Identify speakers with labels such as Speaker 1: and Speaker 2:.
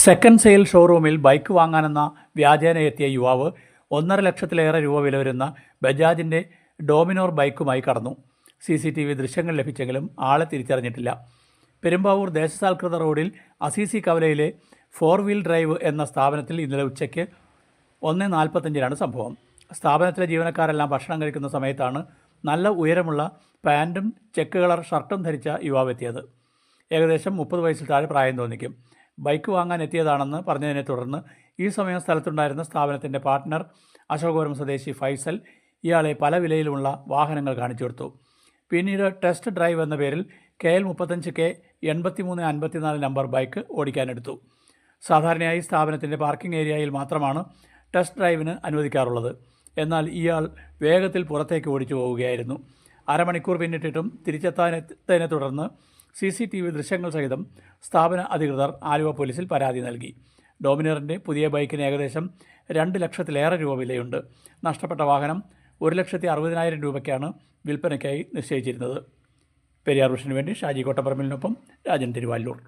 Speaker 1: Second sale ഷോറൂമിൽ bike വാങ്ങാനെന്ന വ്യാജേന എത്തിയ യുവാവ് 1.5 ലക്ഷത്തിലേറെ രൂപ വില വരുന്ന ബജാജിൻ്റെ ഡോമിനോർ ബൈക്കുമായി കടന്നു. CCTV ദൃശ്യങ്ങൾ ലഭിച്ചെങ്കിലും ആളെ തിരിച്ചറിഞ്ഞിട്ടില്ല. പെരുമ്പാവൂർ ദേശസാൽകൃത റോഡിൽ അസീസി കവലയിലെ 4 വീൽ ഡ്രൈവ് എന്ന സ്ഥാപനത്തിൽ ഇന്നലെ ഉച്ചയ്ക്ക് 1:45-നാണ് സംഭവം. സ്ഥാപനത്തിലെ ജീവനക്കാരെല്ലാം ഭക്ഷണം കഴിക്കുന്ന സമയത്താണ് നല്ല ഉയരമുള്ള പാൻറ്റും ചെക്ക് കളർ ഷർട്ടും ധരിച്ച യുവാവ് എത്തിയത്. ഏകദേശം 30 വയസ്സിൽ താഴെ പ്രായം തോന്നിക്കും. ബൈക്ക് വാങ്ങാൻ എത്തിയതാണെന്ന് പറഞ്ഞതിനെ തുടർന്ന് ഈ സമയം സ്ഥലത്തുണ്ടായിരുന്ന സ്ഥാപനത്തിൻ്റെ പാർട്ട്ണർ അശോകപുരം സ്വദേശി ഫൈസൽ ഇയാളെ പല വിലയിലുമുള്ള വാഹനങ്ങൾ കാണിച്ചു കൊടുത്തു. പിന്നീട് ടെസ്റ്റ് ഡ്രൈവ് എന്ന പേരിൽ KL 35K 8354 നമ്പർ ബൈക്ക് ഓടിക്കാനെടുത്തു. സാധാരണയായി സ്ഥാപനത്തിൻ്റെ പാർക്കിംഗ് ഏരിയയിൽ മാത്രമാണ് ടെസ്റ്റ് ഡ്രൈവിന് അനുവദിക്കാറുള്ളത്. എന്നാൽ ഇയാൾ വേഗത്തിൽ പുറത്തേക്ക് ഓടിച്ചു പോവുകയായിരുന്നു. അരമണിക്കൂർ പിന്നിട്ടിട്ടും തിരിച്ചെത്താനെത്തതിനെ തുടർന്ന് CCTV ദൃശ്യങ്ങൾ സഹിതം സ്ഥാപന അധികൃതർ ആലുവ പോലീസിൽ പരാതി നൽകി. ഡോമിനറിൻ്റെ പുതിയ ബൈക്കിന് ഏകദേശം 2 ലക്ഷത്തിലേറെ രൂപ വിലയുണ്ട്. നഷ്ടപ്പെട്ട വാഹനം 1,60,000 രൂപയ്ക്കാണ് വിൽപ്പനയ്ക്കായി നിശ്ചയിച്ചിരുന്നത്. പെരിയാർ വിഷന് വേണ്ടി ഷാജി കോട്ടപ്പറമ്പിലിനൊപ്പം രാജൻ തിരുവാല്ലൂർ.